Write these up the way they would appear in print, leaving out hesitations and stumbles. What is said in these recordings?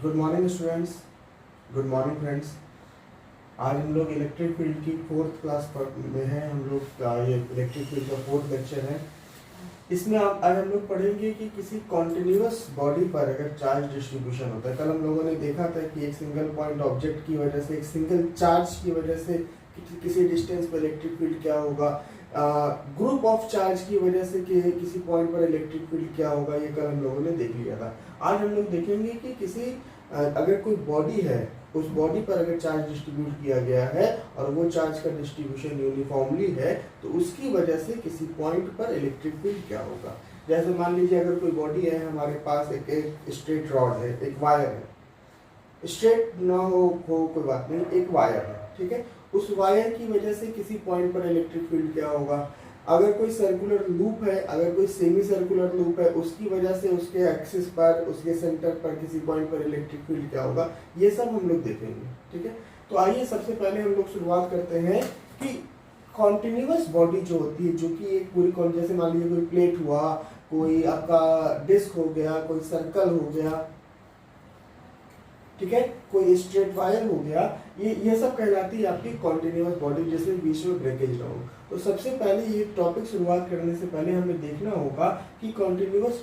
Good morning students, good morning friends. आज हम लोग इलेक्ट्रिक फील्ड की फोर्थ क्लास में हैं। हम लोग ये इलेक्ट्रिक फील्ड का फोर्थ लेक्चर है। इसमें आज हम लोग पढ़ेंगे कि किसी कॉन्टिन्यूअस बॉडी पर अगर चार्ज डिस्ट्रीब्यूशन होता है। कल हम लोगों ने देखा था कि एक सिंगल पॉइंट ऑब्जेक्ट की वजह से, एक सिंगल चार्ज की वजह से किसी डिस्टेंस पर इलेक्ट्रिक फील्ड क्या होगा, ग्रुप ऑफ चार्ज की वजह से कि किसी पॉइंट पर इलेक्ट्रिक फील्ड क्या होगा, ये कल हम लोगों ने देख लिया था। आज हम लोग देखेंगे कि किसी अगर कोई बॉडी है, उस बॉडी पर अगर चार्ज डिस्ट्रीब्यूट किया गया है और वो चार्ज का डिस्ट्रीब्यूशन यूनिफॉर्मली है, तो उसकी वजह से किसी पॉइंट पर इलेक्ट्रिक फील्ड क्या होगा। जैसे मान लीजिए अगर कोई बॉडी है, हमारे पास एक स्ट्रेट रॉड है, एक वायर है, स्ट्रेट ना हो कोई बात नहीं, एक वायर है, ठीक है। उस वायर की वजह से किसी पॉइंट पर इलेक्ट्रिक फील्ड क्या होगा। अगर कोई सर्कुलर लूप है, अगर कोई सेमी सर्कुलर लूप है, उसकी वजह से उसके एक्सिस पर, उसके सेंटर पर किसी पॉइंट पर इलेक्ट्रिक फील्ड क्या होगा, ये सब हम लोग देखेंगे, ठीक है। तो आइए सबसे पहले हम लोग शुरुआत करते हैं कि कॉन्टिन्यूअस बॉडी जो होती है, जो कि एक पूरी, जैसे मान लीजिए कोई प्लेट हुआ, कोई आपका डिस्क हो गया, कोई सर्कल हो गया, ठीक है, कोई स्ट्रेट वायर हो गया, ये सब कहलाती है आपकी कॉन्टिन्यूअस बॉडी, जिसमें बीच में ब्रेकेज ना हो। तो सबसे पहले ये टॉपिक शुरुआत करने से पहले हमें देखना होगा कि कॉन्टिन्यूअस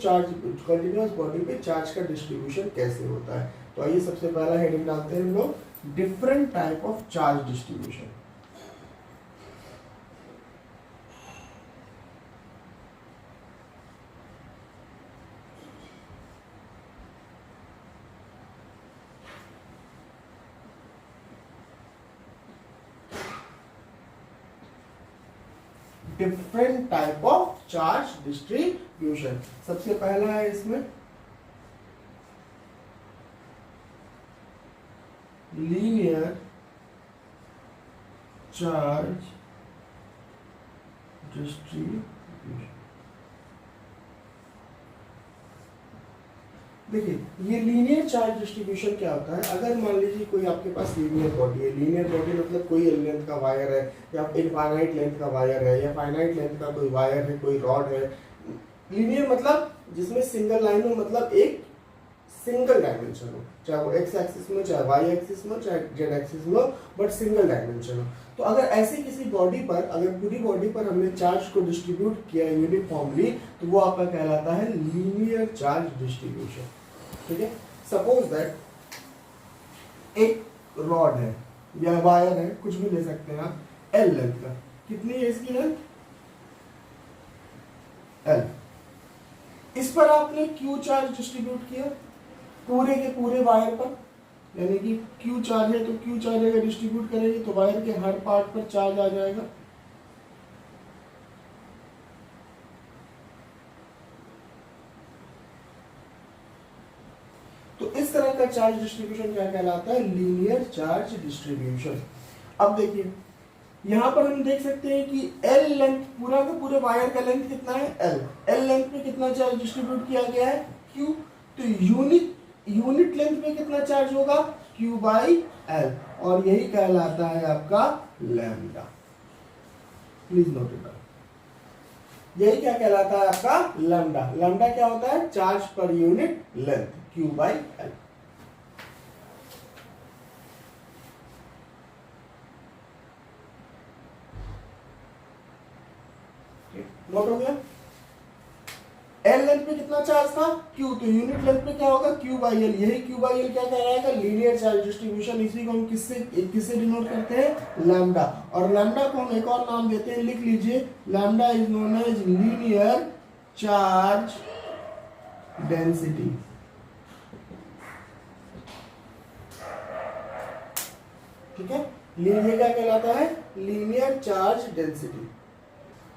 बॉडी पे चार्ज का डिस्ट्रीब्यूशन कैसे होता है। तो आइए सबसे पहला हेडिंग डालते हैं हम लोग, different type of charge distribution. Different type of charge distribution. सबसे पहला है इसमें लीनियर चार्ज डिस्ट्रीब्यूशन। देखिए, ये लीनियर चार्ज डिस्ट्रीब्यूशन क्या होता है। अगर मान लीजिए कोई आपके पास लीनियर बॉडी है, लीनियर बॉडी मतलब कोई लेंथ का वायर है, या इनफाइनाइट लेंथ का वायर है, या फाइनाइट लेंथ का कोई वायर है, कोई रॉड है। लीनियर मतलब जिसमें सिंगल लाइन हो, मतलब एक सिंगल डायमेंशन हो, चाहे वो एक्स एक्सिस में, चाहे वाई एक्सिस में, चाहे जेड एक्सिस में हो, बट सिंगल डायमेंशन हो। तो अगर ऐसी किसी बॉडी पर, अगर पूरी बॉडी पर हमने चार्ज को डिस्ट्रीब्यूट किया यूनिफॉर्मली, तो वो आपका कहलाता है लीनियर चार्ज डिस्ट्रीब्यूशन, ठीक है। सपोज दैट एक रॉड है या वायर है, कुछ भी ले सकते हैं आप, एल लेंथ का। कितनी है इसकी लेंथ? एल। इस पर आपने क्यू चार्ज डिस्ट्रीब्यूट किया पूरे के पूरे वायर पर, यानी कि क्यू चार्ज है तो क्यू चार्ज अगर डिस्ट्रीब्यूट करेंगे तो वायर के हर पार्ट पर चार्ज आ जाएगा। तो इस तरह का चार्ज डिस्ट्रीब्यूशन क्या कहलाता है? Linear charge distribution. अब देखिए, यहां पर हम देख सकते हैं कि एल लेंथ, पूरा का पूरे वायर का लेंथ कितना है? एल लेंथ पे कितना चार्ज डिस्ट्रीब्यूट किया गया है? क्यू। तो यूनिट लेंथ पे कितना चार्ज होगा? क्यू बाई एल, और यही कहलाता है आपका lambda. Please note it down. यही क्या कहलाता है आपका? लैम्डा। लैम्डा क्या होता है? Charge per unit length, Q by L. Note हो गया? एल लेंथ पे कितना चार्ज था? क्यू। तो यूनिट लेंथ पे क्या होगा? Q by L. यही क्यू बाई एल क्या कहलाएगा? Linear charge distribution. इसी को हम किससे डिनोट करते हैं? लैम्डा। और लैम्डा को हम एक और नाम देते हैं, लिख लीजिए, lambda is known as linear charge density. ठीक है, लीनियर क्या कहलाता है? Linear charge density.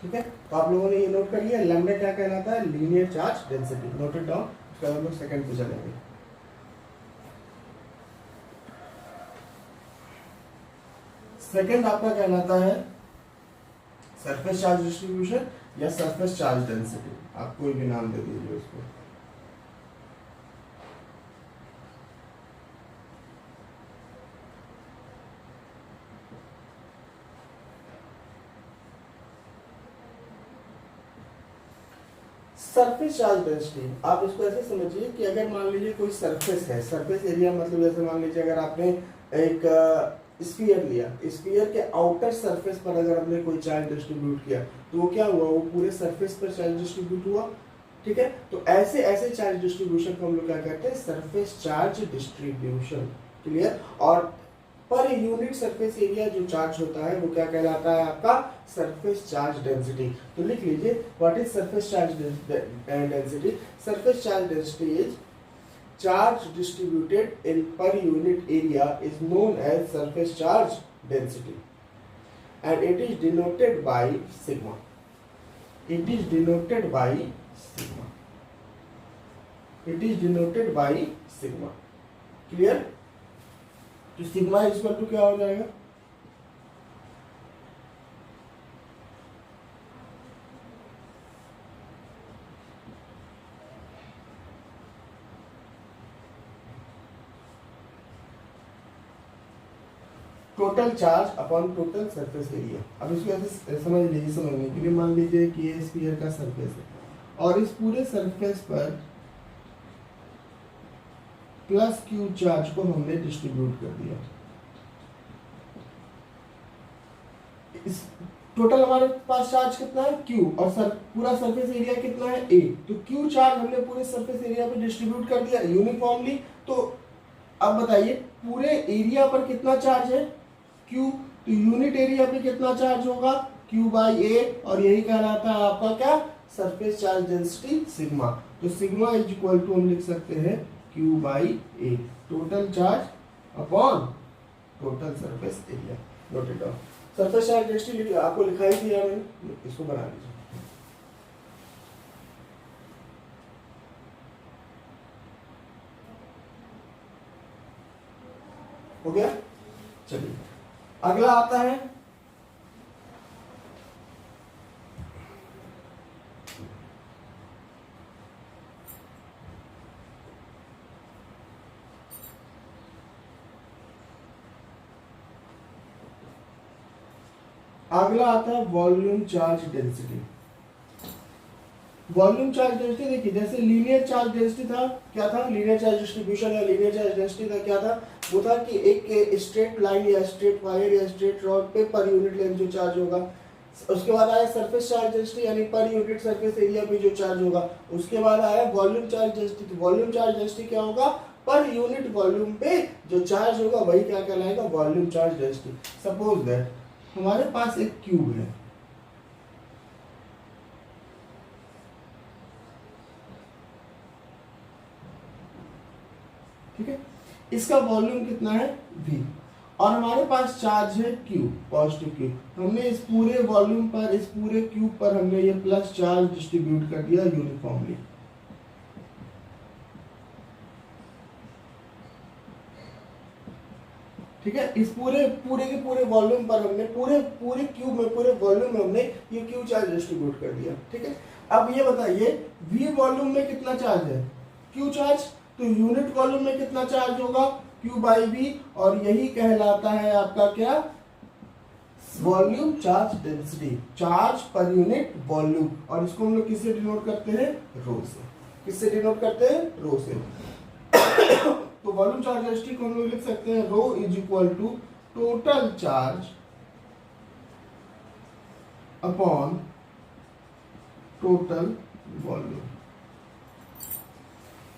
ठीक है, तो आप लोगों ने ये नोट कर लिया, लैम्डा क्या कहलाता है? Linear charge density. Note it down. उसके बाद हम लोग सेकंड पे चलेंगे। सेकंड आपका कहलाता है सरफेस चार्ज डिस्ट्रीब्यूशन या सरफेस चार्ज डेंसिटी, आप कोई भी नाम दे दीजिए उसको। सरफेस चार्ज डेंसिटी आप इसको ऐसे समझिए कि अगर मान लीजिए कोई सरफेस है, सरफेस एरिया मतलब जैसे मान लीजिए अगर आपने एक स्फीयर लिया, स्फीयर के आउटर सरफेस पर अगर हमने कोई चार्ज डिस्ट्रीब्यूट किया तो वो क्या हुआ, वो पूरे सरफेस पर चार्ज डिस्ट्रीब्यूट हुआ। ठीक है, तो ऐसे ऐसे चार्ज डिस्ट्रीब्यूशन को हम लोग क्या कहते हैं, सरफेस चार्ज डिस्ट्रीब्यूशन। क्लियर। और पर यूनिट सरफेस एरिया जो चार्ज होता है वो क्या कहलाता है, आपका सरफेस चार्ज डेंसिटी। तो लिख लीजिए what is surface charge density. Surface charge density is charge distributed in per unit area is known as surface charge density and it is denoted by sigma. It is denoted by sigma. It is denoted by sigma. Clear? तो sigma equal to क्या हो जाएगा, total charge upon total surface area. अब इसको ऐसे समझ लीजिए, समझने के लिए मान लीजिए कि ये स्फीयर का सरफेस है और इस पूरे सरफेस पर प्लस क्यू चार्ज को हमने डिस्ट्रीब्यूट कर दिया। इस टोटल हमारे पास चार्ज कितना है, क्यू, और पूरा सरफेस एरिया कितना है, ए। तो क्यू चार्ज हमने पूरे सरफेस एरिया पे डिस्ट्रीब्यूट कर दिया यूनिफॉर्मली। तो अब बताइए पूरे एरिया पर कितना चार्ज है, क्यू। तो यूनिट एरिया पे कितना चार्ज होगा, क्यू बाई ए, और यही कहलाता है आपका क्या, सरफेस चार्ज डेंसिटी सिग्मा। तो सिग्मा इज इक्वल टू हम लिख सकते हैं Q by A, total charge upon total surface area. Noted down. Surface charge density आपको लिखाई थी मैंने, इसको बना लीजिए। हो गया। चलिए अगला आता है volume charge density. Volume charge density देखिए, जैसे लीनियर चार्ज डेंसिटी था, क्या था, लीनियर चार्ज डिस्ट्रीब्यूशन या लीनियर चार्ज डेंसिटी था, क्या था, वो था कि एक स्ट्रेट लाइन या स्ट्रेट वायर या स्ट्रेट रॉड पे पर यूनिट लेंथ जो चार्ज होगा। उसके बाद आया सरफेस चार्ज डेंसिटी यानी पर यूनिट सरफेस एरिया पे जो चार्ज होगा। उसके बाद आया volume charge density. Volume charge density क्या होगा, पर यूनिट वॉल्यूम पे जो चार्ज होगा वही क्या कहलाएगा, volume charge density. Suppose that हमारे पास एक क्यूब है, ठीक है, इसका वॉल्यूम कितना है v, और हमारे पास चार्ज है q, पॉजिटिव q। हमने इस पूरे वॉल्यूम पर, इस पूरे क्यूब पर हमने ये प्लस चार्ज डिस्ट्रीब्यूट कर दिया यूनिफॉर्मली। ठीक है, इस पूरे के पूरे वॉल्यूम पर हमने, पूरे क्यूब में, पूरे वॉल्यूम में हमने ये क्यू चार्ज डिस्ट्रीब्यूट कर दिया। ठीक है, अब ये बताइए v वॉल्यूम में कितना चार्ज है, q चार्ज। तो यूनिट वॉल्यूम में कितना चार्ज होगा, q बाई v, और यही कहलाता है आपका क्या, volume charge density, charge per unit volume. और इसको हम लोग किससे डिनोट करते हैं, रो से। किससे डिनोट करते हैं, रो से। तो वॉल्यूम चार्ज डेंसिटी को हम लोग लिख सकते हैं rho is equal to total charge upon total volume.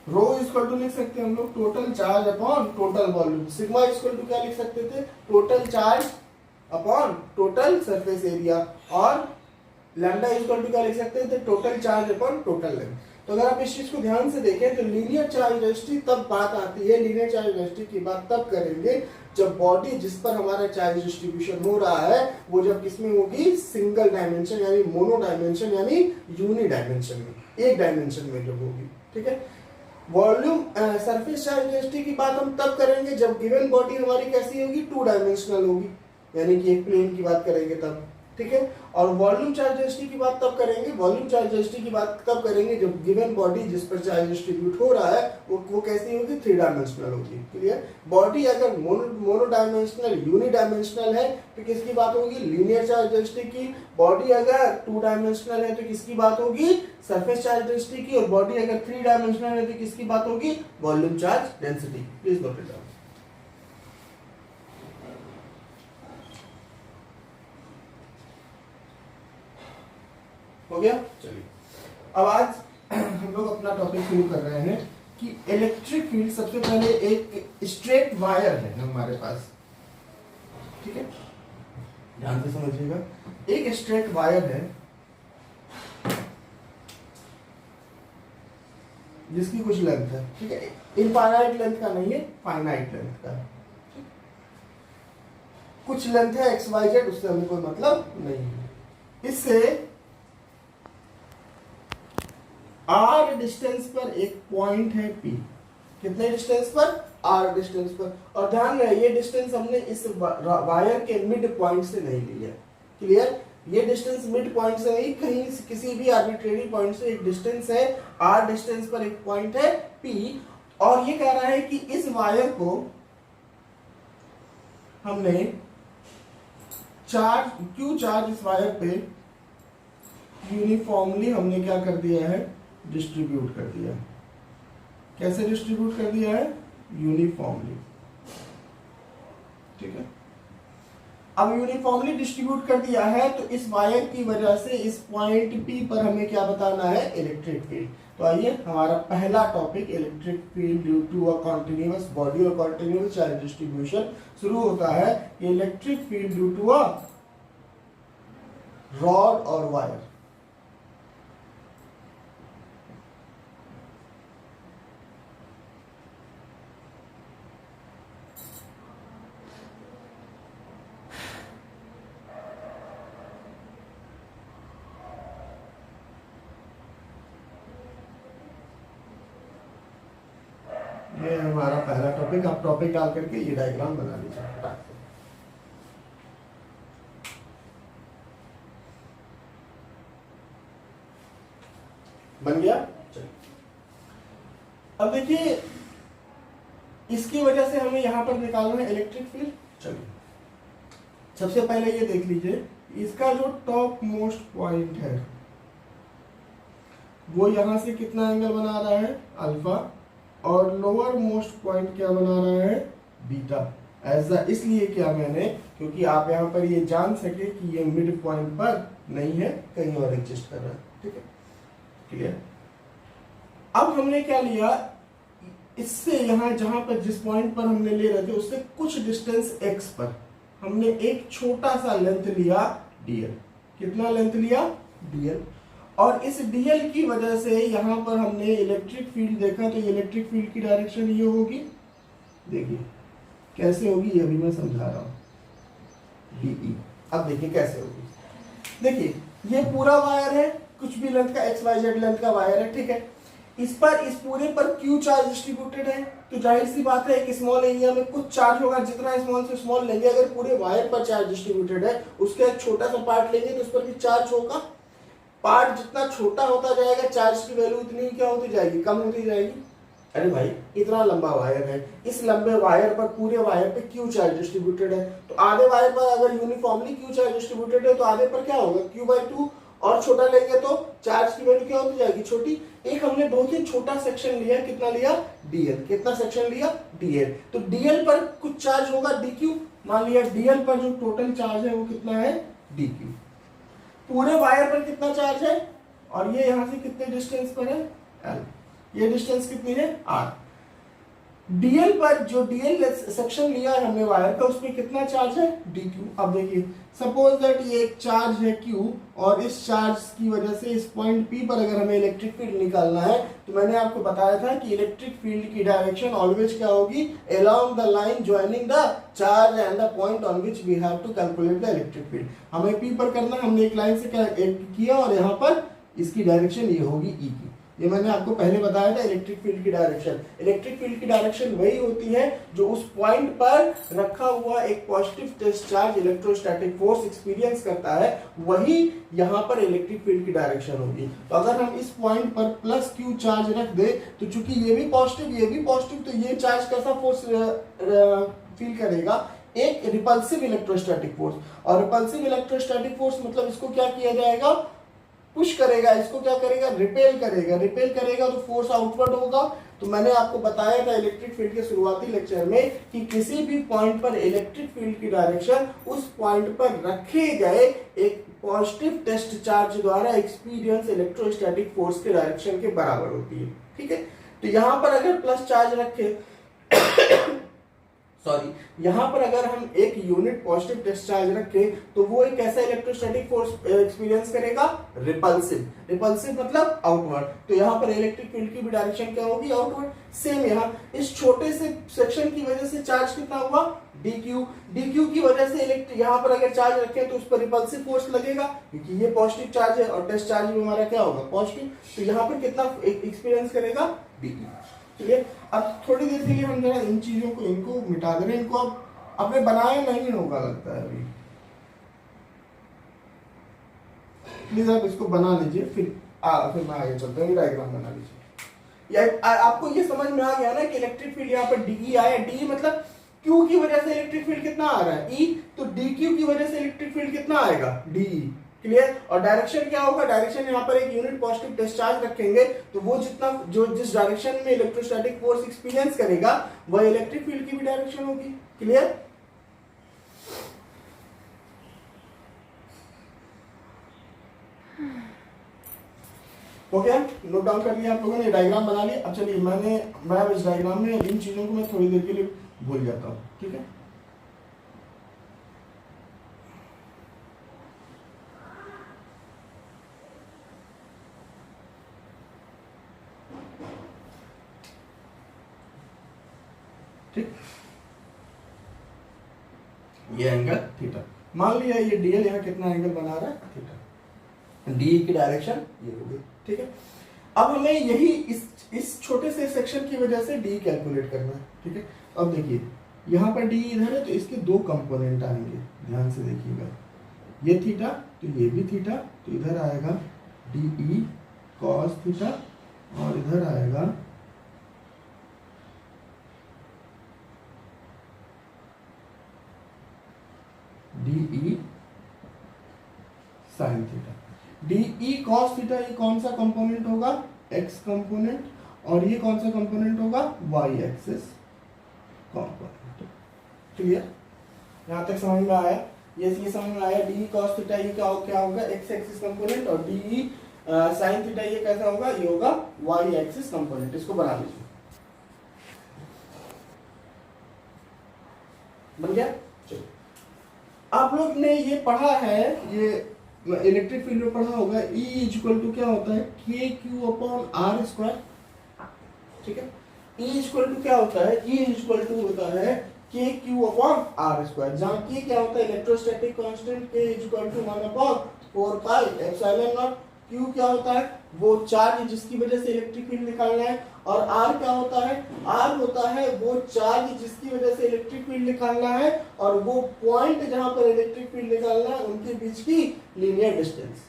Rho equal to लिख सकते हैं हम लोग total charge upon total volume. Sigma equal to क्या लिख सकते थे, total charge upon total surface area, और लैम्डा इक्वल टू क्या लिख सकते थे, total charge upon total length. तो अगर आप इस चीज को ध्यान से देखें तो लीनियर चार्ज डेंसिटी तब बात आती है, लीनियर चार्ज डेंसिटी की बात तब करेंगे जब बॉडी जिस पर हमारा चार्ज डिस्ट्रीब्यूशन हो रहा है वो जब किसमें होगी, सिंगल डायमेंशन यानी मोनो डायमेंशन यानी यूनि डायमेंशन में, एक डायमेंशन में जब होगी। ठीक है, वॉल्यूम सरफेस चार्ज डेंसिटी की बात हम तब करेंगे जब गिवन बॉडी हमारी कैसी होगी, टू डायमेंशनल होगी, यानी कि एक प्लेन की बात करेंगे तब। ठीक है। और वॉल्यूम चार्ज डेंसिटी की बात तब करेंगे, वॉल्यूम चार्ज डेंसिटी की बात तब करेंगे जब गिवन बॉडी जिस पर चार्ज डिस्ट्रीब्यूट हो रहा है वो कैसी होगी, 3 डायमेंशनल होगी। क्लियर। बॉडी अगर मोनो डायमेंशनल यूनि डायमेंशनल है तो किसकी बात होगी, लीनियर चार्ज डेंसिटी की। बॉडी अगर 2 डायमेंशनल है तो किसकी बात होगी, सरफेस चार्ज डेंसिटी की। और बॉडी अगर 3 डायमेंशनल है तो किसकी बात होगी, volume charge density. Please note it down. हो गया। चलिए अब आज हम लोग अपना टॉपिक शुरू कर रहे हैं कि इलेक्ट्रिक फील्ड। सबसे पहले एक स्ट्रेट वायर है हमारे पास, ठीक है, ध्यान से समझिएगा। एक स्ट्रेट वायर है जिसकी कुछ लेंथ है, ठीक है, इनफाइनाइट लेंथ का नहीं है, फाइनाइट लेंथ का है। कुछ लेंथ है एक्स वाई जेड, उससे हमें कोई मतलब नहीं है। इससे आर डिस्टेंस पर एक पॉइंट है पी। कितने डिस्टेंस पर, आर डिस्टेंस पर। और ध्यान रहे ये डिस्टेंस हमने इस वायर के मिड पॉइंट से नहीं ली है। क्लियर। ये डिस्टेंस मिड पॉइंट से नहीं, कहीं किसी भी आर्बिट्रेरी पॉइंट से एक डिस्टेंस है, आर डिस्टेंस पर एक पॉइंट है पी। और ये कह रहा है कि इस वायर को हमने चार्ज क्यू चार्ज इस वायर पे यूनिफॉर्मली हमने क्या कर दिया है, डिस्ट्रीब्यूट कर दिया। कैसे डिस्ट्रीब्यूट कर दिया है, यूनिफॉर्मली, ठीक है। अब यूनिफॉर्मली डिस्ट्रीब्यूट कर दिया है तो इस वायर की वजह से इस पॉइंट पी पर हमें क्या बताना है, इलेक्ट्रिक फील्ड। तो आइए हमारा पहला topic electric field due to a continuous body और कॉन्टिन्यूअस चार्ज डिस्ट्रीब्यूशन शुरू होता है। Electric field due to a rod और वायर। ये हमारा पहला टॉपिक। आप टॉपिक डाल करके ये डायग्राम बना लीजिए। बन गया। चलिए अब देखिए इसकी वजह से हमें यहां पर निकालना है इलेक्ट्रिक फील्ड। चलिए सबसे पहले ये देख लीजिए, इसका जो टॉप मोस्ट पॉइंट है वो यहां से कितना एंगल बना रहा है, अल्फा। और लोअर मोस्ट पॉइंट क्या बना रहा है, बीटा। ऐसा इसलिए क्या मैंने, क्योंकि आप यहाँ पर ये जान सके कि ये मिड पॉइंट पर नहीं है, कहीं और एडजस्ट कर रहा है, ठीक है। क्लियर। अब हमने क्या लिया, इससे यहाँ जहां पर जिस पॉइंट पर हमने ले रहे थे उससे कुछ डिस्टेंस x पर हमने एक छोटा सा लेंथ लिया dl। कितना लेंथ लिया, dl। और इस dl की वजह से यहां पर हमने इलेक्ट्रिक फील्ड देखा तो इलेक्ट्रिक फील्ड की डायरेक्शन ये होगी। देखिए कैसे होगी, ये भी मैं समझा रहा हूं, dE। अब देखिए कैसे होगी। देखिए ये पूरा वायर है, कुछ भी लेंथ का XYZ लेंथ का वायर है, ठीक है। इस पूरे पर Q चार्ज डिस्ट्रीब्यूटेड है तो जाहिर सी बात है एक स्मॉल एरिया में कुछ चार्ज होगा। जितना स्मॉल से स्मॉल लेंगे, अगर पूरे वायर पर चार्ज डिस्ट्रीब्यूटेड है उसका एक छोटा सा पार्ट लेंगे तो उस पर भी चार्ज होगा। पार्ट जितना छोटा होता जाएगा चार्ज की वैल्यू उतनी क्या होती जाएगी, कम होती जाएगी। अरे भाई इतना लंबा वायर है, इस लंबे वायर पर पूरे वायर पे Q चार्ज डिस्ट्रीब्यूटेड है तो आधे वायर पर अगर यूनिफॉर्मली Q चार्ज डिस्ट्रीब्यूटेड है तो आधे पर क्या होगा, Q/2। और छोटा लेंगे तो चार्ज की वैल्यू क्या होती जाएगी, छोटी। एक हमने बहुत ही छोटा सेक्शन लिया, कितना लिया, dl। कितना सेक्शन लिया, dl। तो dl पर कुछ चार्ज होगा dq। मान लिया dl पर जो टोटल चार्ज है वो कितना है, dq। पूरे वायर पर कितना चार्ज है, और ये यहां से कितने डिस्टेंस पर है, l। ये डिस्टेंस कितनी है, r। dl पर जो dl सेक्शन लिया है हमने वायर का उसमें कितना चार्ज है, dq। अब देखिए सपोज दैट ये एक चार्ज है q और इस चार्ज की वजह से इस पॉइंट p पर अगर हमें इलेक्ट्रिक फील्ड निकालना है तो मैंने आपको बताया था कि इलेक्ट्रिक फील्ड की डायरेक्शन ऑलवेज क्या होगी, along the line joining the charge and the point on which we have to calculate the electric field. हमें p पर करना, हमने एक लाइन से क्या किया और यहाँ पर इसकी डायरेक्शन ये होगी e की। ये मैंने आपको पहले बताया था इलेक्ट्रिक फील्ड की डायरेक्शन। इलेक्ट्रिक फील्ड की डायरेक्शन वही होती है जो उस पॉइंट पर रखा हुआ एक positive test charge electrostatic force experience करता है, वही यहाँ पर इलेक्ट्रिक फील्ड की डायरेक्शन होगी। तो अगर हम इस पॉइंट पर प्लस क्यू चार्ज रख दे तो चूंकि ये भी पॉजिटिव, तो ये चार्ज कैसा फोर्स फील करेगा, एक रिपल्सिव इलेक्ट्रोस्टैटिक फोर्स। और रिपल्सिव इलेक्ट्रोस्टैटिक फोर्स मतलब इसको क्या किया जाएगा, पुश करेगा, इसको क्या करेगा, रिपेल करेगा तो फोर्स आउटवर्ड होगा। तो मैंने आपको बताया था इलेक्ट्रिक फील्ड के शुरुआती लेक्चर में कि किसी भी पॉइंट पर इलेक्ट्रिक फील्ड की डायरेक्शन उस पॉइंट पर रखे गए एक पॉजिटिव टेस्ट चार्ज द्वारा एक्सपीरियंस इलेक्ट्रोस्टैटिक फोर्स के डायरेक्शन के बराबर होती है। ठीक है, तो यहां पर अगर प्लस चार्ज रखे यहां पर अगर हम एक यूनिट पॉजिटिव टेस्ट चार्ज रखें तो वो एक ऐसा इलेक्ट्रोस्टैटिक फोर्स एक्सपीरियंस करेगा, रिपल्सिव मतलब आउटवर्ड। तो यहाँ पर इलेक्ट्रिक फील्ड की भी डायरेक्शन क्या होगी, आउटवर्ड। सेम यहाँ इस छोटे से सेक्शन की वजह से चार्ज कितना हुआ, डीक्यू की वजह से यहाँ पर अगर चार्ज रखें तो उस पर रिपल्सिव फोर्स लगेगा क्योंकि ये पॉजिटिव चार्ज है और टेस्ट चार्ज भी हमारा क्या होगा, पॉजिटिव। तो यहाँ पर कितना एक्सपीरियंस करेगा, डीक्यू। ठीक है, अब थोड़ी देर के लिए हम जरा इन चीजों को इनको मिटा दे रहे हैं, इनको अब आपने बनाया नहीं होगा लगता है अभी। प्लीज आप इसको बना लीजिए, फिर मैं आगे चलता हूँ, डायग्राम बना लीजिए। या आपको ये समझ में आ गया ना कि इलेक्ट्रिक फील्ड यहाँ पर डीई आया, डी मतलब क्यू की वजह से इलेक्ट्रिक फील्ड कितना आ रहा है, ई, तो डी क्यू की वजह से इलेक्ट्रिक फील्ड कितना आएगा, डीई। क्लियर। और डायरेक्शन क्या होगा, डायरेक्शन यहाँ पर एक यूनिट पॉजिटिव डिस्चार्ज रखेंगे तो वो जितना जो जिस डायरेक्शन में इलेक्ट्रोस्टैटिक फोर्स एक्सपीरियंस करेगा वह इलेक्ट्रिक फील्ड की भी डायरेक्शन होगी। क्लियर। ओके, नोट डाउन कर लिया आप लोगों ने, डायग्राम बना लिया। अब चलिए मैं इस डायग्राम में इन चीजों को मैं थोड़ी देर के लिए भूल जाता हूँ। ठीक है, ठीक। ये एंगल थीटा, मान लिया ये डीएल यहाँ कितना एंगल बना रहा है, थीटा। डी की डायरेक्शन ये होगी। ठीक है, अब हमें यही इस छोटे से सेक्शन की वजह से डी कैलकुलेट करना है। ठीक है, अब देखिए यहाँ पर डी इधर है तो इसके दो कंपोनेंट आएंगे, ध्यान से देखिएगा। ये थीटा तो ये भी थीटा, तो इधर आएगा डी कॉस थीटा और इधर आएगा D sign theta. D cos theta ये कौन सा कंपोनेंट होगा, एक्स कंपोनेंट, और ये कौन सा कंपोनेंट होगा, वाई एक्सिस कंपोनेंट। क्लियर, यहां तक समझ में आया, ये समझ में आया। डी कॉस थीटा ये क्या होगा, एक्स एक्सिस कंपोनेंट, और डी साइन थीटा ये कैसा होगा, ये होगा वाई एक्सिस कंपोनेंट। इसको बना लीजिए, बन गया। चलिए, आप लोग ने ये पढ़ा है, ये इलेक्ट्रिक फील्ड में पढ़ा होगा, E इक्वल टू क्या होता है, के क्यू अपॉन आर स्क्वायर। ठीक है, E इक्वल टू क्या होता है, E इक्वल टू होता है के क्यू अपॉन आर स्क्वायर, जहाँ के क्या होता है electrostatic constant, K equal to 1 upon 4 pi epsilon naught. Q क्या होता है, वो चार्ज जिसकी वजह से इलेक्ट्रिक फील्ड निकालना है, और आर क्या होता है, आर होता है वो चार्ज जिसकी वजह से इलेक्ट्रिक फील्ड निकालना है, और वो पॉइंट जहां पर इलेक्ट्रिक फील्ड निकालना है उनके बीच की लीनियर डिस्टेंस।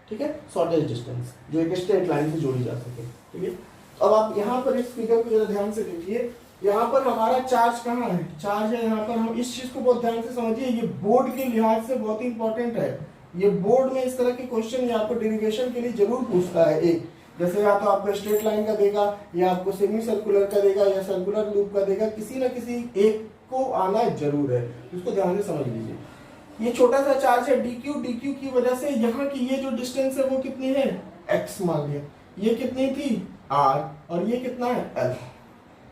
ठीक है, शॉर्टेज डिस्टेंस जो एक स्ट्रेट लाइन से जोड़ी जा सके। ठीक है, अब आप यहाँ पर इस फिगर को जरा ध्यान से देखिए, यहाँ पर हमारा चार्ज कहाँ है, चार्ज है यहाँ पर। हम इस चीज को बहुत ध्यान से समझिए, ये बोर्ड के लिहाज से बहुत ही इंपॉर्टेंट है। ये बोर्ड में इस तरह के क्वेश्चन आपको डेरिवेशन के लिए जरूर पूछता है। एक जैसे या तो आपको स्ट्रेट लाइन का देगा, या आपको सेमी सर्कुलर का देगा, या सर्कुलर लूप का देगा, किसी ना किसी एक को आना जरूर है, इसको ध्यान से समझ लीजिए। ये छोटा सा चार्ज है डीक्यू, डीक्यू की वजह से यहाँ की ये जो डिस्टेंस है वो कितनी है, एक्स मान लिया, ये कितनी थी, आर, और ये कितना है, एल।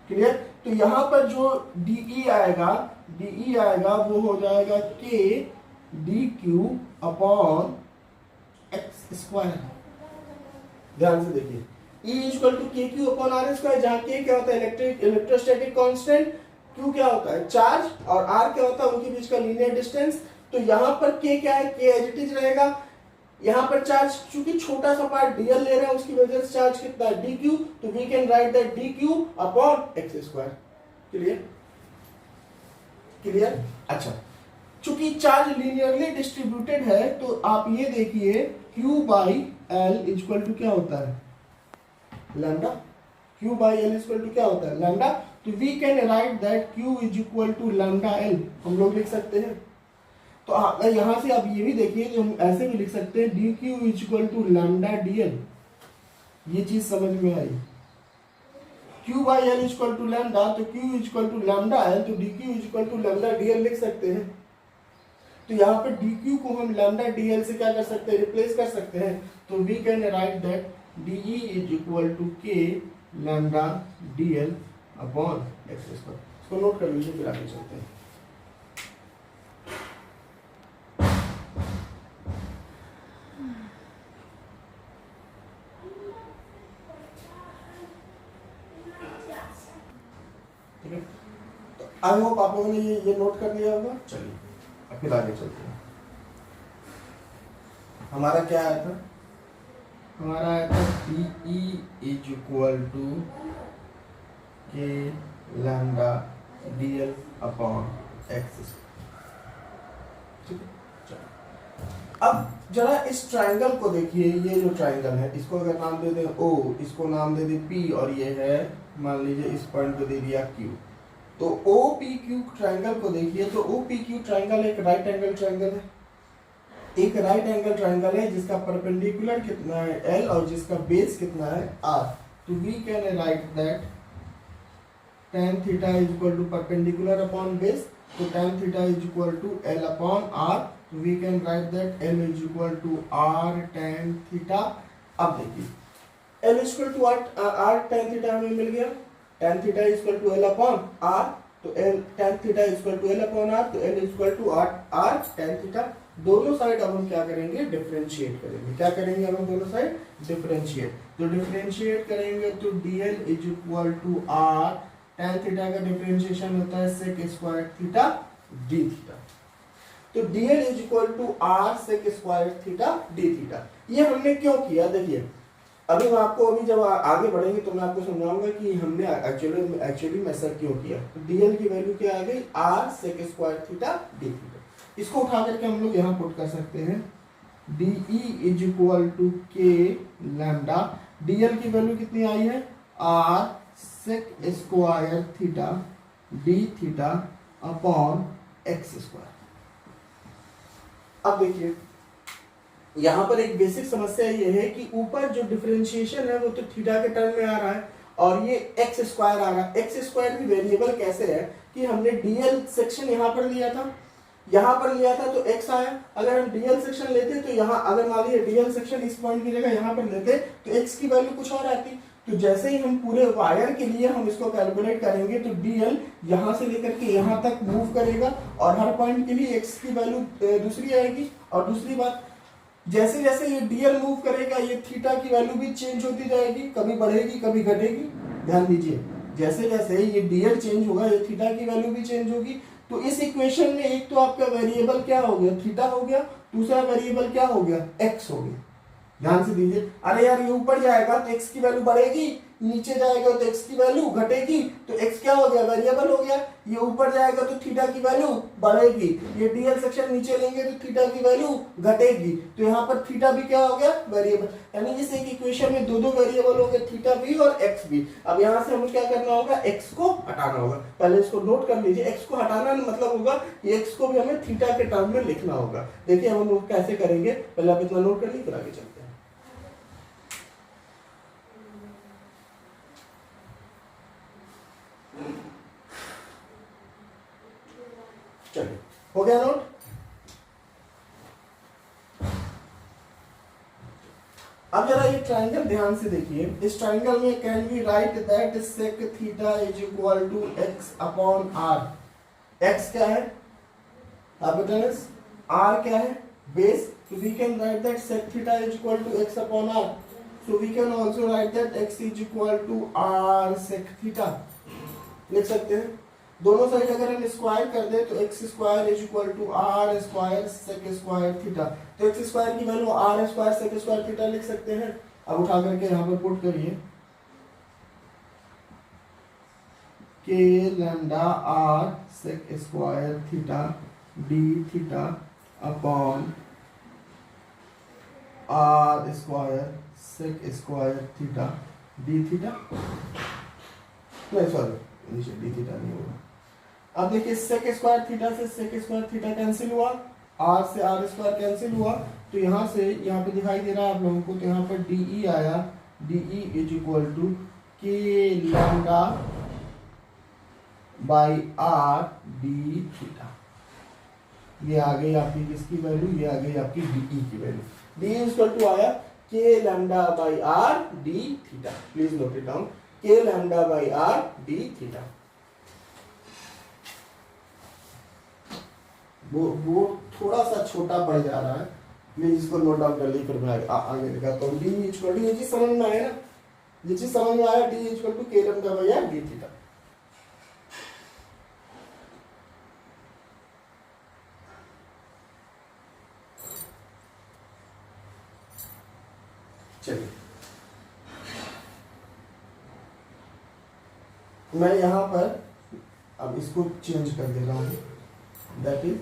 क्लियर। तो यहाँ पर जो डीई आएगा वो हो जाएगा के D q upon x square. ध्यान से देखिए, E इक्वल टू के क्यू अपॉन आर स्क्वायर, जहाँ के क्या होता है इलेक्ट्रोस्टैटिक कांस्टेंट, क्यू क्या होता है चार्ज, और आर क्या होता है उनके बीच का लीनियर डिस्टेंस। तो यहाँ पर के क्या है, के एज इट इज रहेगा, यहाँ पर चार्ज चूंकि छोटा सा पार्ट डीएल ले रहा है उसकी वजह से चार्ज कितना है डी क्यू, तो we can write that d q upon x square. Clear clear. अच्छा, चूंकि चार्ज लीनियरली डिस्ट्रीब्यूटेड है तो आप ये देखिए Q by l equal to क्या होता है lambda. Q by l equal to क्या होता है लैम्डा। तो we can write that Q is equal to lambda l, हम लोग लिख सकते हैं। तो यहां से आप ये भी देखिए जो हम ऐसे भी लिख सकते हैं d q is equal to lambda d l. ये चीज समझ में आई। Q by l equal to lambda, तो Q is equal to lambda l, तो d q is equal to lambda d l लिख सकते हैं। तो यहाँ पर डी क्यू को हम लैम्डा डी एल से क्या कर सकते हैं रिप्लेस कर सकते हैं। तो we can write that d E is equal to k lambda d l upon x square. इसको नोट कर लीजिए फिर आगे चलते हैं। ठीक है, तो आई होप आप लोगों ने ये नोट कर लिया होगा। चलिए फिर आगे चलते हैं। हमारा क्या आया था, हमारा आया था d E is equal to k lambda d l upon x. ठीक है, चलो अब जरा इस ट्राइंगल को देखिए। ये जो ट्राइंगल है इसको अगर नाम दे दें ओ, इसको नाम दे दें पी, और ये है मान लीजिए इस पॉइंट को दे दिया क्यू। तो ओ पी क्यू ट्राइंगल को देखिए, तो ओ पी क्यू ट्राइंगल एक राइट एंगल ट्राइंगल है। एक राइट एंगल ट्राइंगल है जिसका परपेंडिकुलर कितना है एल और जिसका बेस कितना है आर। तो we can write that tan theta is equal to perpendicular upon base, तो tan theta is equal to l upon r. तो we can write that l is equal to r tan theta. अब देखिए l is equal to r tan theta हमें मिल गया। tan theta is equal to l upon r, तो l tan theta is equal to l upon r, तो l is equal to r tan theta. दोनों side अब हम क्या करेंगे डिफरेंशिएट करेंगे। क्या करेंगे अब हम दोनों साइड डिफरेंशिएट। तो डिफरेंशिएट करेंगे तो dl is equal to r tan theta का डिफरेंशिएशन होता है sec square theta d theta. तो dl is equal to r sec square theta d theta. ये हमने क्यों किया देखिए, अभी मैं आपको अभी जब आगे बढ़ेंगे तो मैं आपको समझाऊंगा कि हमने एक्चुअली में ऐसा क्यों किया। तो dl की वैल्यू क्या आ गई r sec square theta d theta. इसको उठा करके हम लोग यहाँ पुट कर सकते हैं d E is equal to k lambda. D l की वैल्यू कितनी आई है r sec square theta d theta upon x square. अब देखिए यहाँ पर एक बेसिक समस्या ये है कि ऊपर जो डिफरेंशिएशन है वो तो थीटा के टर्म में आ रहा है और ये एक्स स्क्वायर आ रहा है। एक्स स्क्वायर भी वेरिएबल कैसे है कि हमने डीएल सेक्शन यहाँ पर लिया था, यहाँ पर लिया था तो x आया। अगर हम डीएल सेक्शन लेते तो यहाँ अगर मान लीजिए डीएल सेक्शन इस पॉइंट की जगह यहाँ पर लेते तो x की वैल्यू कुछ और आती। तो जैसे ही हम पूरे वायर के लिए हम इसको कैलकुलेट करेंगे तो डीएल यहाँ से लेकर के यहाँ तक मूव करेगा और हर पॉइंट के लिए x की वैल्यू दूसरी आएगी। और दूसरी बात, जैसे जैसे ये डीएल मूव करेगा ये थीटा की वैल्यू भी चेंज होती जाएगी, कभी बढ़ेगी कभी घटेगी। ध्यान दीजिए जैसे जैसे ये डीएल चेंज होगा ये थीटा की वैल्यू भी चेंज होगी। तो इस इक्वेशन में एक तो आपका वेरिएबल क्या हो गया थीटा हो गया, दूसरा वेरिएबल क्या हो गया एक्स हो गया। ध्यान से दीजिए, अरे यार ये ऊपर जाएगा तो एक्स की वैल्यू बढ़ेगी, नीचे जाएगा तो एक्स की वैल्यू घटेगी। तो एक्स क्या हो गया वेरिएबल हो गया, ये ऊपर जाएगा तो थीटा की वैल्यू बढ़ेगी, ये डीएल सेक्शन नीचे लेंगे तो थीटा की वैल्यू घटेगी। तो यहाँ पर थीटा भी क्या हो गया वेरिएबल, यानी इस एक इक्वेशन में दो वेरिएबल हो गए थीटा भी और एक्स भी। अब यहाँ से हमें क्या करना होगा एक्स को हटाना होगा। पहले इसको नोट कर लीजिए, एक्स को हटाना मतलब होगा कि एक्स को भी हमें थीटा के टर्म में लिखना होगा। देखिए हम लोग कैसे करेंगे, पहले आप इतना नोट कर लीजिए फिर आगे चलते हैं। चलिए हो गया नोट। अब जरा ये ट्राइंगल ध्यान से देखिए, इस ट्राइंगल में can we write that sec theta is equal to x upon r. X क्या है हाइपोटेनस, आर क्या है base. So we can write that sec theta is equal to x upon r. So we can also write that x is equal to r sec theta लिख सकते हैं। दोनों side अगर हम स्क्वायर कर दे तो x square is equal to r square sec square theta. तो एक्स स्क्वायर की value r square sec square theta लिख सकते हैं। अब उठा करके यहाँ पर पुट करिए k lambda r sec square theta d theta upon r square sec square theta d theta, नहीं सॉरी नीचे डी थीटा नहीं होगा। अब देखिए सेक स्क्वायर थीटा से सेक स्क्वायर थीटा कैंसिल हुआ, आर से आर स्क्वायर कैंसिल हुआ, तो यहाँ से यहाँ पे दिखाई दे रहा है आप लोगों को, तो यहाँ पर डी आया, D is equal to k lambda by r d theta. ये आ गई आपकी किसकी वैल्यू, ये आ गई आपकी डी की value. D is equal to आया k lambda by r d theta, please note it down, k lambda by r d theta. वो थोड़ा सा छोटा पड़ जा रहा है, मैं इसको नोट डाउन कर ली, फिर मैं आगे दिखाता हूँ। डी इक्वल टू, ये चीज समझ में आया ना, ये चीज समझ में आया, D equal to k lambda by r d theta. चलिए मैं यहां पर अब इसको चेंज कर दे रहा हूं, दैट इज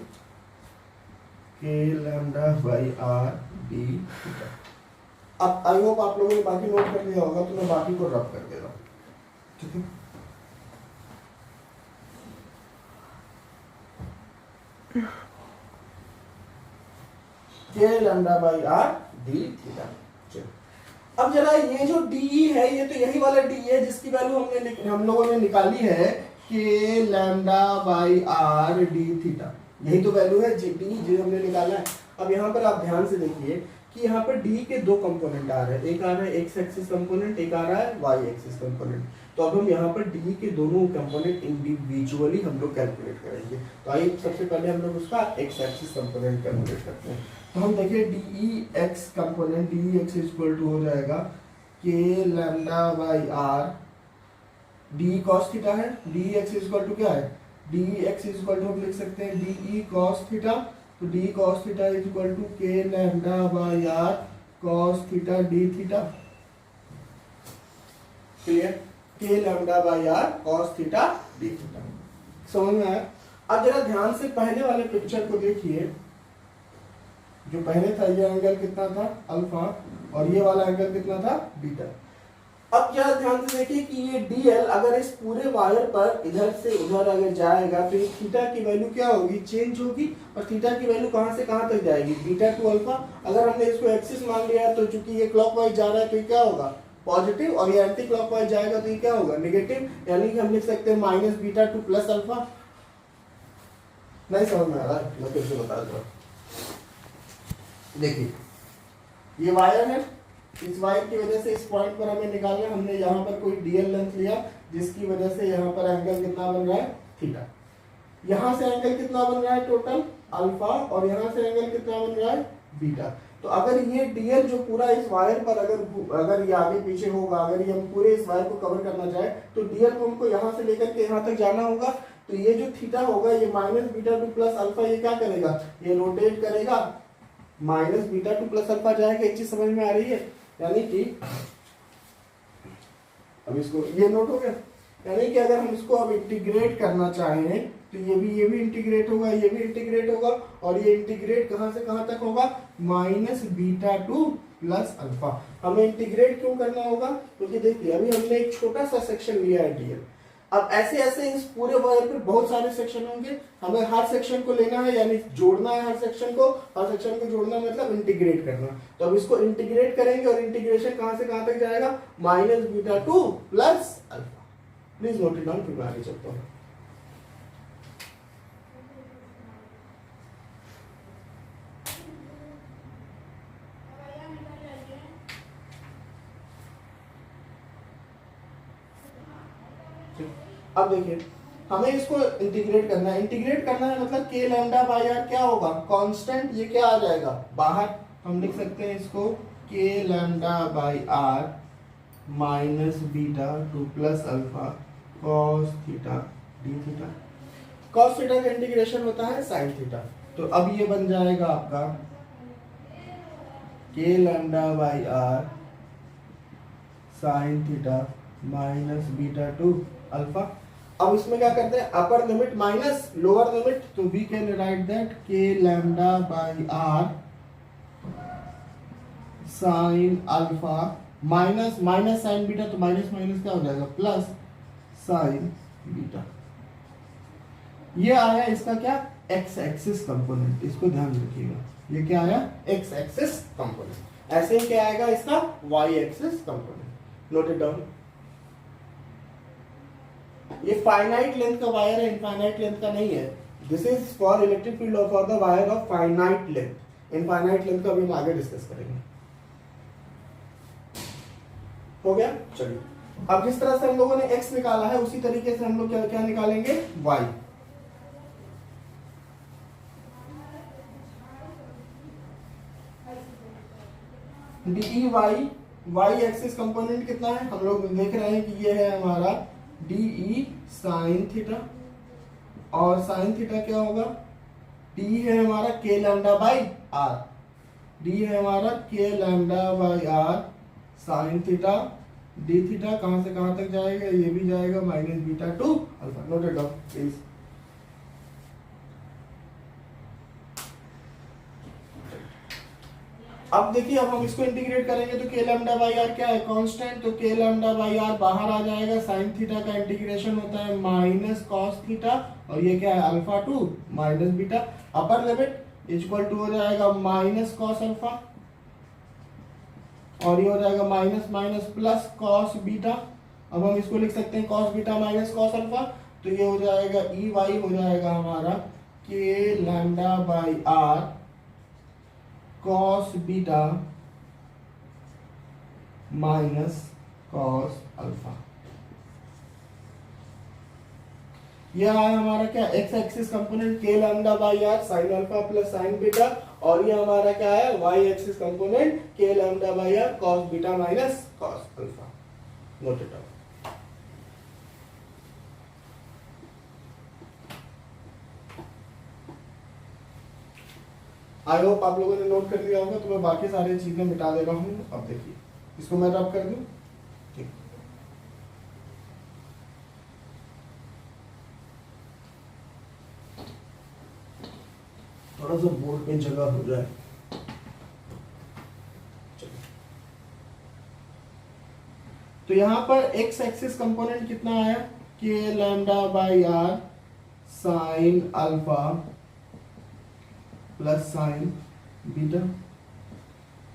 के lambda by r d theta. अब आई होप आप लोगों ने बाकी नोट कर लिया होगा, तो मैं बाकी को रब कर दे रहा हूं, ठीक है। के lambda by r d theta. अब जरा ये जो डी है, ये तो यही वाला डी है जिसकी वैल्यू हम लोगों ने निकाली है के lambda by r d theta, यही तो वैल्यू है डी जो हमने निकाला है। अब यहाँ पर आप ध्यान से देखिए कि यहाँ पर डी के दो कंपोनेंट आ रहे हैं, एक आ रहा है एक्स एक्सिस कंपोनेंट, एक आ रहा है वाई एक्सिस कंपोनेंट। तो अब हम यहाँ पर डी के दोनों कंपोनेंट इंडिविजुअली हम लोग कैलकुलेट करेंगे। तो आइए सबसे पहले हम लोग उसका एक्स एक्सिस कंपोनेंट कैलकुलेट करते हैं। तो हम देखिए d x component, d x equal to हो जाएगा k lambda by r d cos theta है, डी एक्स इक्वल टू क्या है, डी एक्स इक्वल टू हम लिख सकते हैं डी कॉस थीटा। तो d cos theta is equal to k lambda by r cos theta d theta, clear, k lambda by r cos theta d theta, समझ में आया। अब जरा ध्यान से पहले वाले पिक्चर को देखिए, जो पहले था ये एंगल कितना था अल्फा, और ये वाला एंगल कितना था बीटा। अब क्या ध्यान से देखिए कि ये डीएल अगर इस पूरे वायर पर इधर से उधर अगर जाएगा तो ये थीटा की वैल्यू क्या होगी, चेंज होगी, और थीटा की वैल्यू कहां से कहां तक जाएगी, बीटा टू अल्फा। अगर हमने इसको एक्सिस मान लिया तो चूंकि ये क्लॉकवाइज जा रहा है तो ये क्या होगा, पॉजिटिव, और ये एंटी क्लॉकवाइज जाएगा तो ये क्या होगा, नेगेटिव। यानी कि हम लिख सकते हैं minus beta to plus alpha. नहीं समझ में आ रहा है, मैं फिर से बता दूं। देखिए ये वायर है, इस वायर की वजह से इस पॉइंट पर हमें निकालना, हमने यहाँ पर कोई डीएल लेंथ लिया जिसकी वजह से यहाँ पर एंगल कितना बन रहा है, थीटा। यहाँ से एंगल कितना बन रहा है टोटल, अल्फा, और यहाँ से एंगल कितना बन रहा है, बीटा। तो अगर ये डीएल जो पूरा इस वायर पर अगर ये आगे पीछे होगा, अगर ये हम पूरे इस वायर को कवर करना चाहे तो डीएल को हमको यहाँ से लेकर के यहाँ तक जाना होगा। तो ये जो थीटा होगा, ये minus beta to plus alpha, ये क्या करेगा, ये रोटेट करेगा, minus beta to plus alpha जाएगा। एक चीज समझ में आ रही है, यानी कि अब इसको ये नोट हो गया, यानी कि अगर हम इसको अब इंटीग्रेट करना चाहें तो ये भी इंटीग्रेट होगा, ये भी इंटीग्रेट होगा, और ये इंटीग्रेट कहां से कहां तक होगा, minus beta to plus alpha. हमें इंटीग्रेट क्यों करना होगा, क्योंकि देखिए अभी हमने एक छोटा सा सेक्शन लिया है डीएल। अब ऐसे ऐसे इस पूरे वायर पे बहुत सारे सेक्शन होंगे, हमें हर सेक्शन को लेना है, यानी जोड़ना है हर सेक्शन को जोड़ना मतलब इंटीग्रेट करना। तो अब इसको इंटीग्रेट करेंगे, और इंटीग्रेशन कहां से कहां तक जाएगा, minus beta to plus alpha. Please note it down, फिर मैं आगे चलता हूं। अब देखिए हमें इसको इंटीग्रेट करना है, मतलब के लैम्डा बाई आर क्या होगा, कांस्टेंट, ये क्या आ जाएगा बाहर, हम लिख सकते हैं इसको k lambda by r minus beta to plus alpha cos theta d theta. cos theta का इंटीग्रेशन होता है sin थीटा। तो अब ये बन जाएगा आपका k lambda by r sine theta minus beta to alpha. अब इसमें क्या करते हैं, upper limit minus lower limit, तो we can write that k lambda by r sine alpha minus minus sine beta, तो माइनस माइनस क्या हो जाएगा प्लस साइन बीटा। ये आया इसका क्या, एक्स एक्सिस कंपोनेंट, इसको ध्यान रखिएगा, ये क्या आया एक्स एक्सिस कंपोनेंट। ऐसे ही क्या आएगा इसका y axis component, note it down. ये फाइनाइट लेंथ का वायर है, इनफाइनाइट लेंथ का नहीं है। This is for electric field of for the wire of finite length. Infinite length का भी हम आगे डिस्कस करेंगे। हो गया, चलिए। अब जिस तरह से हम लोगों ने x निकाला है उसी तरीके से हम लोग क्या क्या निकालेंगे y। D y, y axis component कितना है, हम लोग देख रहे हैं कि ये है हमारा डी साइन थीटा, और साइन थीटा क्या होगा, डी है हमारा k lambda by r, D है हमारा k lambda by r sine theta, d theta कहां से कहां तक जाएगा, ये भी जाएगा minus beta to alpha. Note it down please. अब देखिए, अब हम इसको इंटीग्रेट करेंगे तो के लैम्डा बाई आर क्या है, कांस्टेंट, तो के लैम्डा बाई आर बाहर आ जाएगा, साइन थीटा का इंटीग्रेशन होता है माइनस कॉस थीटा, और ये क्या है alpha to minus beta. Upper limit equal to हो जाएगा माइनस कॉस अल्फा, और ये हो जाएगा minus minus plus cos beta. अब हम इसको लिख सकते हैं cos beta minus cos alpha, तो ये हो जाएगा ई वाई हो जाएगा हमारा k lambda by r cos beta minus cos alpha. यह है हमारा क्या x axis component k lambda by r sine alpha plus sine beta, और ये हमारा क्या है y axis component k lambda by r cos beta minus cos alpha. Note it down. I hope आप लोगों ने नोट कर लिया होगा, तो मैं बाकी सारी चीजें मिटा दे रहा हूं। अब देखिए, इसको मैं रब कर दूं, ठीक, थोड़ा सा बोर्ड पे जगह हो जाए। तो यहां पर एक्स एक्सिस कंपोनेंट कितना आया, k lambda by r sine alpha plus sine beta,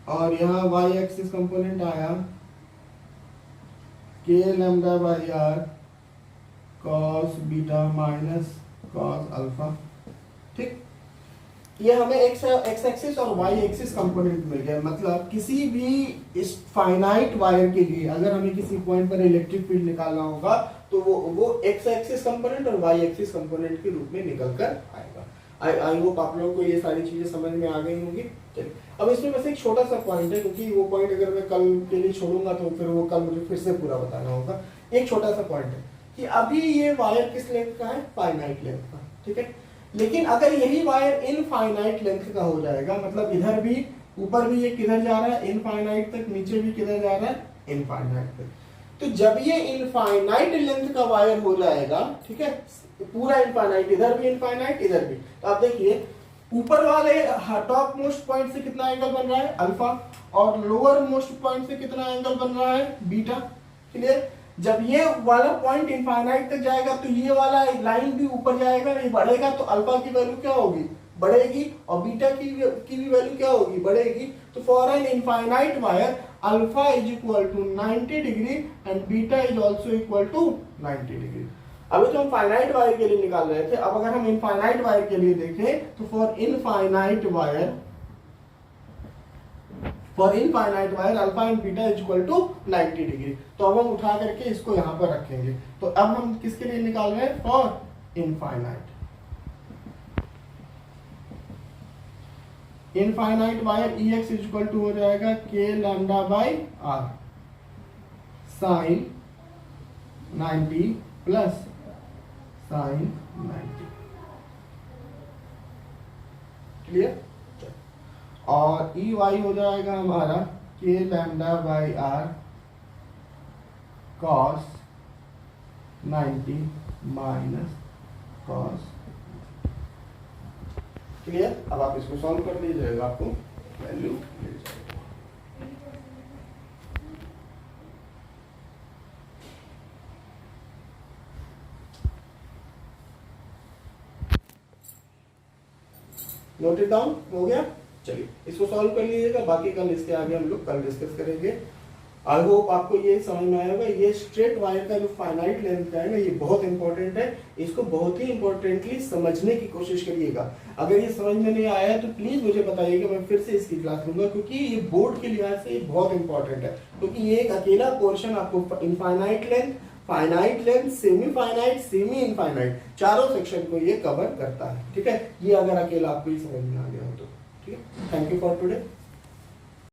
और यहाँ वाई एक्सिस कंपोनेंट आया k lambda by r cos beta minus cos alpha. ठीक, ये हमें एक्स एक्सिस और वाई एक्सिस कंपोनेंट मिल गया। मतलब किसी भी इस फाइनाइट वायर के लिए अगर हमें किसी पॉइंट पर इलेक्ट्रिक फील्ड निकालना होगा तो वो एक्स एक्सिस कंपोनेंट और वाई एक्सिस कंपोनेंट के रूप में निकल कर आएगा। आई होप आप लोगों को ये सारी चीजें समझ में आ गई होंगी। चलिए, अब इसमें बस एक छोटा सा पॉइंट है, क्योंकि वो पॉइंट अगर मैं कल के लिए छोड़ूंगा तो फिर वो कल मुझे फिर से पूरा बताना होगा। एक छोटा सा पॉइंट है कि अभी ये वायर किस लेंथ का है, फाइनाइट लेंथ का, ठीक है। लेकिन अगर यही वायर इनफाइनाइट लेंथ का हो जाएगा, मतलब इधर भी ऊपर भी ये किधर जा रहा है इनफाइनाइट तक, नीचे भी किधर जा रहा है इनफाइनाइट तक, तो जब ये इनफाइनाइट लेंथ का वायर हो जाएगा, ठीक है, पूरा इनफाइनाइट, इधर भी इनफाइनाइट इधर भी, तो आप देखिए ऊपर वाले टॉप मोस्ट पॉइंट से कितना एंगल बन रहा है अल्फा, और लोअर मोस्ट पॉइंट से कितना एंगल बन रहा है बीटा। क्लियर। जब ये वाला पॉइंट इनफाइनाइट तक जाएगा तो ये वाला लाइन भी ऊपर जाएगा, ये बढ़ेगा, तो अल्फा की वैल्यू क्या होगी, बढ़ेगी, और बीटा की भी वैल्यू क्या होगी, बढ़ेगी। तो for an infinite wire alpha is equal to 90 degree and beta is also equal to 90 degree. अभी तो हम फाइनाइट वायर के लिए निकाल रहे थे, अब अगर हम इनफाइनाइट वायर के लिए देखें तो for infinite wire alpha and beta is equal to 90 degree. तो अब हम उठा करके इसको यहां पर रखेंगे। तो अब हम किसके लिए निकाल रहे हैं, for infinite wire EX is equal to हो जाएगा k lambda by r sine 90 plus sine 90। Clear. और ई वाई हो जाएगा हमारा k lambda by r cos 90 minus cos. Clear. अब आप इसको सॉल्व कर लीजिएगा, आपको वैल्यू मिल जाएगी। नोट इट डाउन, हो गया। चलिए इसको सॉल्व कर लीजिएगा, बाकी कल इसके आगे हम लोग कल डिस्कस करेंगे। आई होप आपको ये समझ में आएगा। ये स्ट्रेट वायर का जो फाइनाइट लेंथ का है ना, ये बहुत इंपॉर्टेंट है। इसको बहुत ही इंपॉर्टेंटली समझने की कोशिश करिएगा। अगर ये समझ में नहीं आया है तो प्लीज मुझे बताइएगा, मैं फिर से इसकी क्लास लूंगा, क्योंकि ये बोर्ड के लिहाज से ये बहुत इंपॉर्टेंट है। क्योंकि ये एक अकेला पोर्शन आपको infinite length, finite length, semi finite, semi infinite, चारों सेक्शन को ये कवर करता है। ठीक है, ये अगर अकेला आपको ही समझ में आ गया हो तो ठीक है। Thank you for today.